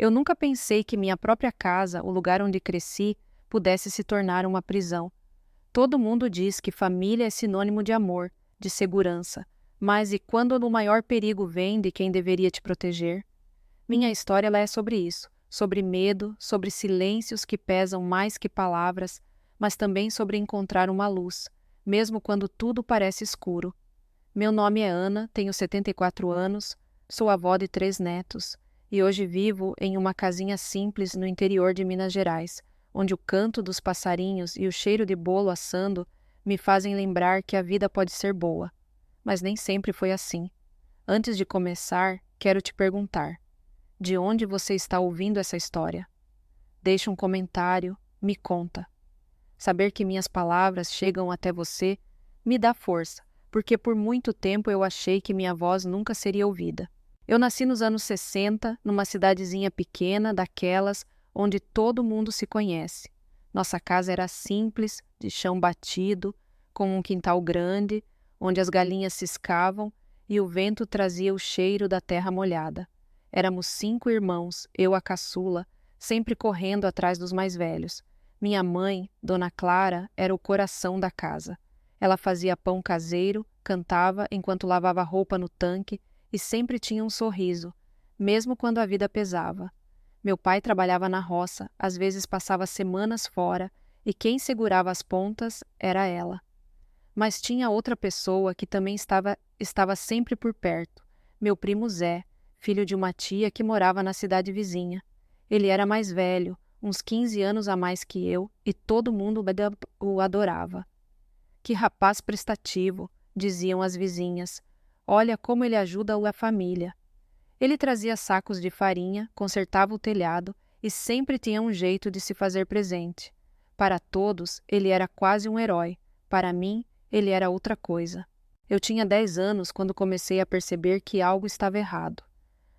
Eu nunca pensei que minha própria casa, o lugar onde cresci, pudesse se tornar uma prisão. Todo mundo diz que família é sinônimo de amor, de segurança. Mas e quando o maior perigo vem de quem deveria te proteger? Minha história ela é sobre isso, sobre medo, sobre silêncios que pesam mais que palavras, mas também sobre encontrar uma luz, mesmo quando tudo parece escuro. Meu nome é Ana, tenho 74 anos, sou avó de 3 netos, e hoje vivo em uma casinha simples no interior de Minas Gerais, onde o canto dos passarinhos e o cheiro de bolo assando me fazem lembrar que a vida pode ser boa. Mas nem sempre foi assim. Antes de começar, quero te perguntar: de onde você está ouvindo essa história? Deixa um comentário, me conta. Saber que minhas palavras chegam até você me dá força, porque por muito tempo eu achei que minha voz nunca seria ouvida. Eu nasci nos anos 60, numa cidadezinha pequena, daquelas onde todo mundo se conhece. Nossa casa era simples, de chão batido, com um quintal grande, onde as galinhas ciscavam e o vento trazia o cheiro da terra molhada. Éramos 5 irmãos, eu a caçula, sempre correndo atrás dos mais velhos. Minha mãe, Dona Clara, era o coração da casa. Ela fazia pão caseiro, cantava enquanto lavava roupa no tanque e sempre tinha um sorriso, mesmo quando a vida pesava. Meu pai trabalhava na roça, às vezes passava semanas fora, e quem segurava as pontas era ela. Mas tinha outra pessoa que também estava sempre por perto, meu primo Zé, filho de uma tia que morava na cidade vizinha. Ele era mais velho, uns 15 anos a mais que eu, e todo mundo o adorava. Que rapaz prestativo, diziam as vizinhas. Olha como ele ajuda a família. Ele trazia sacos de farinha, consertava o telhado e sempre tinha um jeito de se fazer presente. Para todos, ele era quase um herói. Para mim, ele era outra coisa. Eu tinha 10 anos quando comecei a perceber que algo estava errado.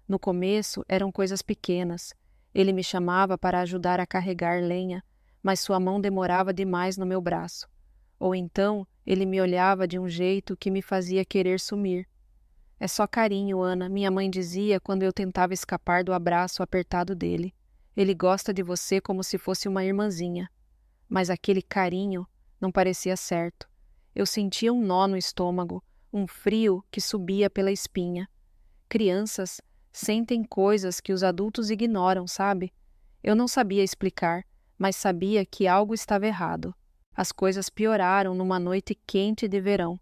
No começo, eram coisas pequenas. Ele me chamava para ajudar a carregar lenha, mas sua mão demorava demais no meu braço. Ou então, ele me olhava de um jeito que me fazia querer sumir. É só carinho, Ana, minha mãe dizia quando eu tentava escapar do abraço apertado dele. Ele gosta de você como se fosse uma irmãzinha. Mas aquele carinho não parecia certo. Eu sentia um nó no estômago, um frio que subia pela espinha. Crianças sentem coisas que os adultos ignoram, sabe? Eu não sabia explicar, mas sabia que algo estava errado. As coisas pioraram numa noite quente de verão.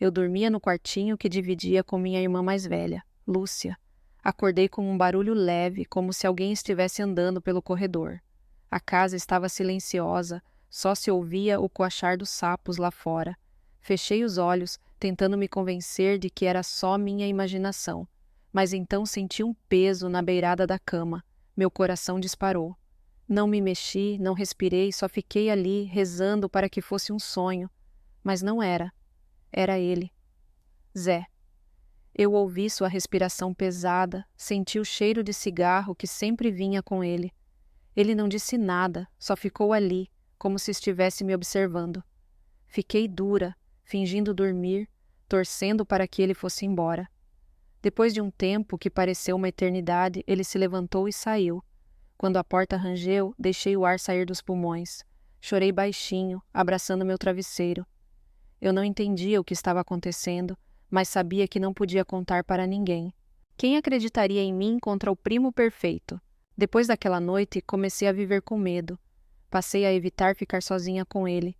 Eu dormia no quartinho que dividia com minha irmã mais velha, Lúcia. Acordei com um barulho leve, como se alguém estivesse andando pelo corredor. A casa estava silenciosa, só se ouvia o coachar dos sapos lá fora. Fechei os olhos, tentando me convencer de que era só minha imaginação. Mas então senti um peso na beirada da cama. Meu coração disparou. Não me mexi, não respirei, só fiquei ali, rezando para que fosse um sonho. Mas não era. Era ele. Zé. Eu ouvi sua respiração pesada, senti o cheiro de cigarro que sempre vinha com ele. Ele não disse nada, só ficou ali, como se estivesse me observando. Fiquei dura, fingindo dormir, torcendo para que ele fosse embora. Depois de um tempo que pareceu uma eternidade, ele se levantou e saiu. Quando a porta rangeu, deixei o ar sair dos pulmões. Chorei baixinho, abraçando meu travesseiro. Eu não entendia o que estava acontecendo, mas sabia que não podia contar para ninguém. Quem acreditaria em mim contra o primo perfeito? Depois daquela noite, comecei a viver com medo. Passei a evitar ficar sozinha com ele.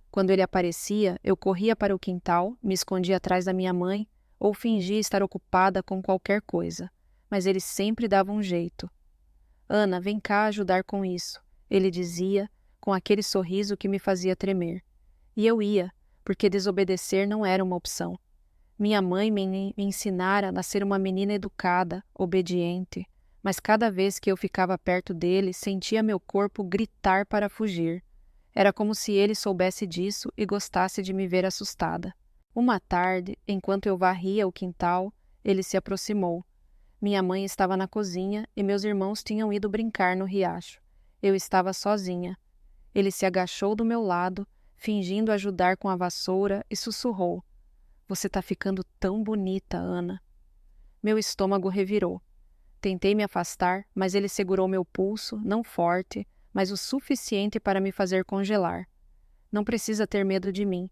Quando ele aparecia, eu corria para o quintal, me escondia atrás da minha mãe ou fingia estar ocupada com qualquer coisa. Mas ele sempre dava um jeito. Ana, vem cá ajudar com isso, ele dizia, com aquele sorriso que me fazia tremer. E eu ia, porque desobedecer não era uma opção. Minha mãe me ensinara a ser uma menina educada, obediente, mas cada vez que eu ficava perto dele, sentia meu corpo gritar para fugir. Era como se ele soubesse disso e gostasse de me ver assustada. Uma tarde, enquanto eu varria o quintal, ele se aproximou. Minha mãe estava na cozinha e meus irmãos tinham ido brincar no riacho. Eu estava sozinha. Ele se agachou do meu lado, fingindo ajudar com a vassoura, e sussurrou: "Você tá ficando tão bonita, Ana." Meu estômago revirou. Tentei me afastar, mas ele segurou meu pulso, não forte, mas o suficiente para me fazer congelar. Não precisa ter medo de mim,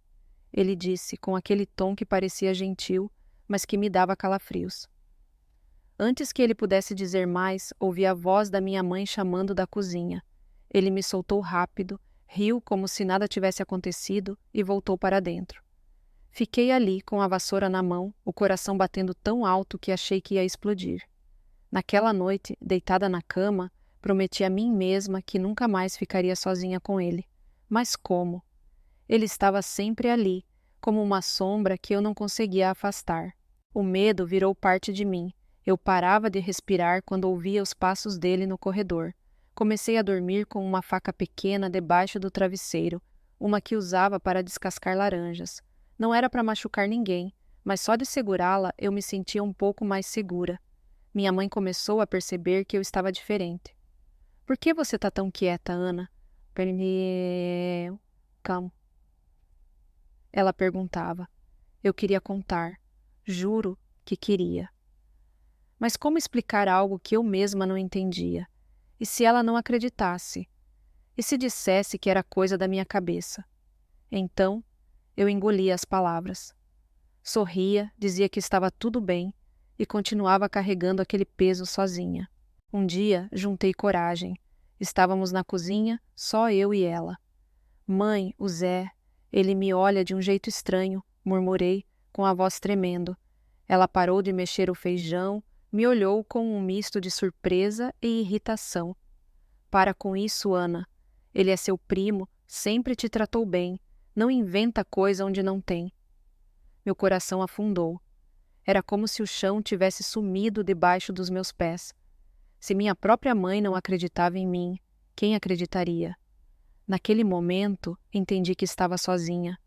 ele disse com aquele tom que parecia gentil, mas que me dava calafrios. Antes que ele pudesse dizer mais, ouvi a voz da minha mãe chamando da cozinha. Ele me soltou rápido, riu como se nada tivesse acontecido e voltou para dentro. Fiquei ali com a vassoura na mão, o coração batendo tão alto que achei que ia explodir. Naquela noite, deitada na cama, prometi a mim mesma que nunca mais ficaria sozinha com ele. Mas como? Ele estava sempre ali, como uma sombra que eu não conseguia afastar. O medo virou parte de mim. Eu parava de respirar quando ouvia os passos dele no corredor. Comecei a dormir com uma faca pequena debaixo do travesseiro, uma que usava para descascar laranjas. Não era para machucar ninguém, mas só de segurá-la eu me sentia um pouco mais segura. Minha mãe começou a perceber que eu estava diferente. Por que você está tão quieta, Ana? Calma. Ela perguntava. Eu queria contar. Juro que queria. Mas como explicar algo que eu mesma não entendia? E se ela não acreditasse? E se dissesse que era coisa da minha cabeça? Então, eu engolia as palavras. Sorria, dizia que estava tudo bem e continuava carregando aquele peso sozinha. Um dia, juntei coragem. Estávamos na cozinha, só eu e ela. Mãe, o Zé, ele me olha de um jeito estranho, murmurei, com a voz tremendo. Ela parou de mexer o feijão, me olhou com um misto de surpresa e irritação. Para com isso, Ana. Ele é seu primo, sempre te tratou bem. Não inventa coisa onde não tem. Meu coração afundou. Era como se o chão tivesse sumido debaixo dos meus pés. Se minha própria mãe não acreditava em mim, quem acreditaria? Naquele momento, entendi que estava sozinha,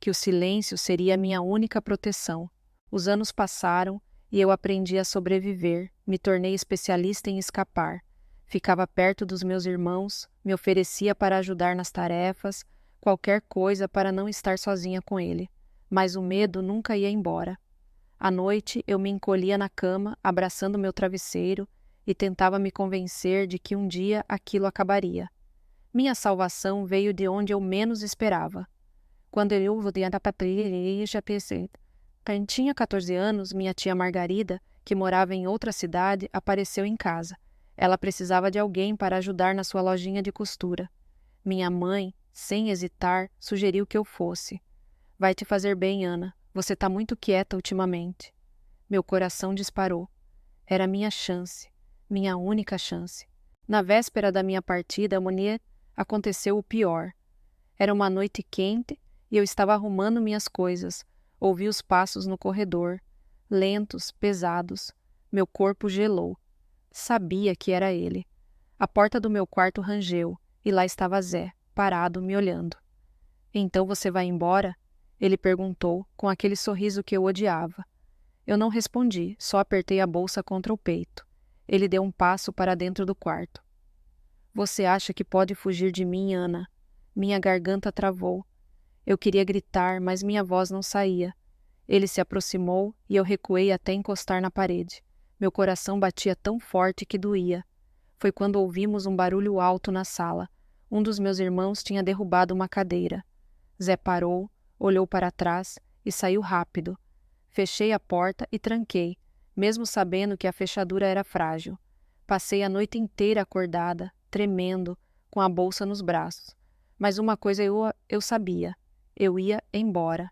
que o silêncio seria a minha única proteção. Os anos passaram e eu aprendi a sobreviver, me tornei especialista em escapar. Ficava perto dos meus irmãos, me oferecia para ajudar nas tarefas, qualquer coisa para não estar sozinha com ele. Mas o medo nunca ia embora. À noite, eu me encolhia na cama, abraçando meu travesseiro, e tentava me convencer de que um dia aquilo acabaria. Minha salvação veio de onde eu menos esperava. Quando eu voltei da papelaria, já pensei. Quando tinha 14 anos, minha tia Margarida, que morava em outra cidade, apareceu em casa. Ela precisava de alguém para ajudar na sua lojinha de costura. Minha mãe, sem hesitar, sugeriu que eu fosse. Vai te fazer bem, Ana. Você está muito quieta ultimamente. Meu coração disparou. Era minha chance, minha única chance. Na véspera da minha partida a Monier, aconteceu o pior. Era uma noite quente e eu estava arrumando minhas coisas. Ouvi os passos no corredor, lentos, pesados. Meu corpo gelou. Sabia que era ele. A porta do meu quarto rangeu e lá estava Zé, parado, me olhando. Então você vai embora? Ele perguntou, com aquele sorriso que eu odiava. Eu não respondi, só apertei a bolsa contra o peito. Ele deu um passo para dentro do quarto. Você acha que pode fugir de mim, Ana? Minha garganta travou. Eu queria gritar, mas minha voz não saía. Ele se aproximou e eu recuei até encostar na parede. Meu coração batia tão forte que doía. Foi quando ouvimos um barulho alto na sala. Um dos meus irmãos tinha derrubado uma cadeira. Zé parou, olhou para trás e saiu rápido. Fechei a porta e tranquei, mesmo sabendo que a fechadura era frágil. Passei a noite inteira acordada, tremendo, com a bolsa nos braços. Mas uma coisa eu sabia. Eu ia embora.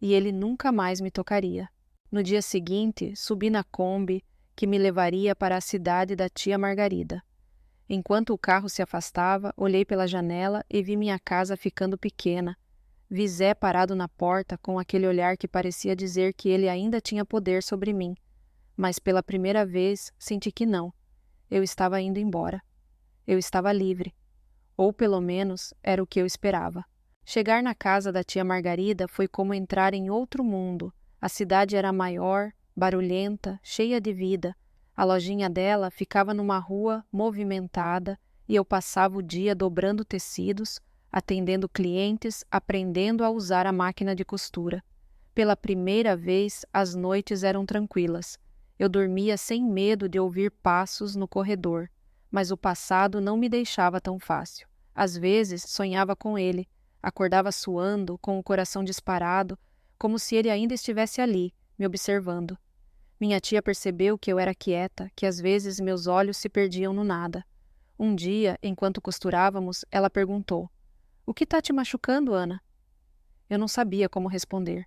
E ele nunca mais me tocaria. No dia seguinte, subi na Kombi, que me levaria para a cidade da tia Margarida. Enquanto o carro se afastava, olhei pela janela e vi minha casa ficando pequena. Vi Zé parado na porta com aquele olhar que parecia dizer que ele ainda tinha poder sobre mim. Mas pela primeira vez senti que não. Eu estava indo embora. Eu estava livre. Ou pelo menos era o que eu esperava. Chegar na casa da tia Margarida foi como entrar em outro mundo. A cidade era maior, barulhenta, cheia de vida. A lojinha dela ficava numa rua movimentada e eu passava o dia dobrando tecidos, atendendo clientes, aprendendo a usar a máquina de costura. Pela primeira vez, as noites eram tranquilas. Eu dormia sem medo de ouvir passos no corredor, mas o passado não me deixava tão fácil. Às vezes sonhava com ele, acordava suando, com o coração disparado, como se ele ainda estivesse ali, me observando. Minha tia percebeu que eu era quieta, que às vezes meus olhos se perdiam no nada. Um dia, enquanto costurávamos, ela perguntou: "O que tá te machucando, Ana?" Eu não sabia como responder.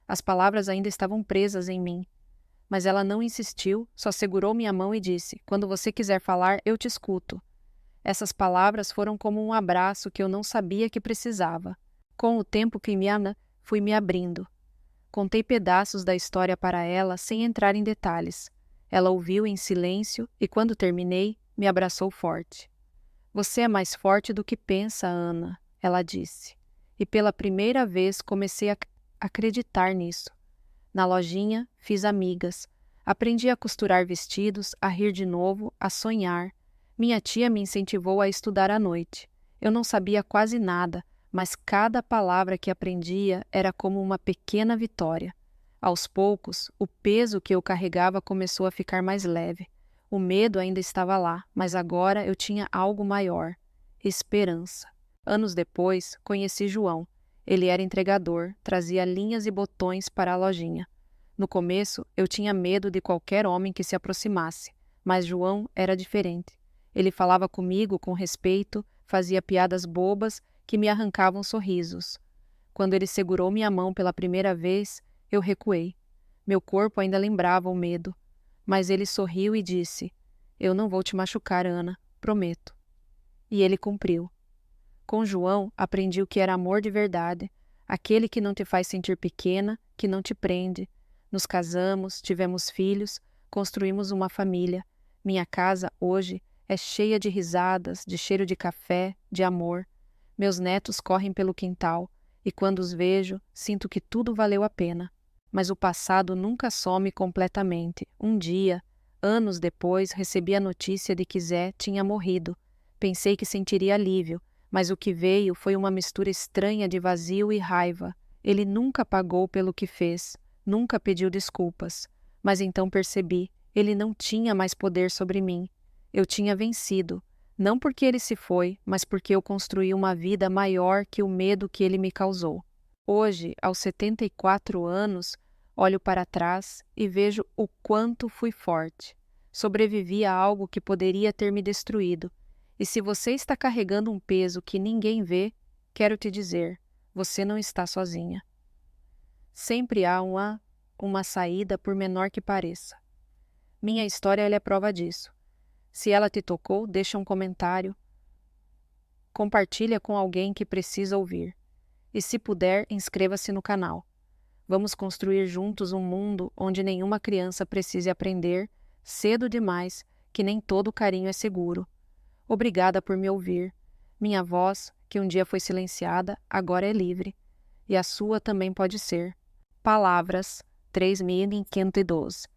As palavras ainda estavam presas em mim. Mas ela não insistiu, só segurou minha mão e disse: "Quando você quiser falar, eu te escuto." Essas palavras foram como um abraço que eu não sabia que precisava. Com o tempo que fui me abrindo. Contei pedaços da história para ela sem entrar em detalhes. Ela ouviu em silêncio e, quando terminei, me abraçou forte. "Você é mais forte do que pensa, Ana", ela disse. E pela primeira vez comecei a acreditar nisso. Na lojinha, fiz amigas. Aprendi a costurar vestidos, a rir de novo, a sonhar. Minha tia me incentivou a estudar à noite. Eu não sabia quase nada, mas cada palavra que aprendia era como uma pequena vitória. Aos poucos, o peso que eu carregava começou a ficar mais leve. O medo ainda estava lá, mas agora eu tinha algo maior: esperança. Anos depois, conheci João. Ele era entregador, trazia linhas e botões para a lojinha. No começo, eu tinha medo de qualquer homem que se aproximasse, mas João era diferente. Ele falava comigo com respeito, fazia piadas bobas que me arrancavam sorrisos. Quando ele segurou minha mão pela primeira vez, eu recuei. Meu corpo ainda lembrava o medo, mas ele sorriu e disse: "Eu não vou te machucar, Ana, prometo." E ele cumpriu. Com João, aprendi o que era amor de verdade, aquele que não te faz sentir pequena, que não te prende. Nos casamos, tivemos filhos, construímos uma família. Minha casa, hoje, é cheia de risadas, de cheiro de café, de amor. Meus netos correm pelo quintal, e quando os vejo, sinto que tudo valeu a pena. Mas o passado nunca some completamente. Um dia, anos depois, recebi a notícia de que Zé tinha morrido. Pensei que sentiria alívio, mas o que veio foi uma mistura estranha de vazio e raiva. Ele nunca pagou pelo que fez, nunca pediu desculpas. Mas então percebi, ele não tinha mais poder sobre mim. Eu tinha vencido, não porque ele se foi, mas porque eu construí uma vida maior que o medo que ele me causou. Hoje, aos 74 anos, olho para trás e vejo o quanto fui forte. Sobrevivi a algo que poderia ter me destruído. E se você está carregando um peso que ninguém vê, quero te dizer, você não está sozinha. Sempre há uma saída, por menor que pareça. Minha história é prova disso. Se ela te tocou, deixa um comentário. Compartilha com alguém que precisa ouvir. E se puder, inscreva-se no canal. Vamos construir juntos um mundo onde nenhuma criança precise aprender, cedo demais, que nem todo carinho é seguro. Obrigada por me ouvir. Minha voz, que um dia foi silenciada, agora é livre. E a sua também pode ser. Palavras 3512.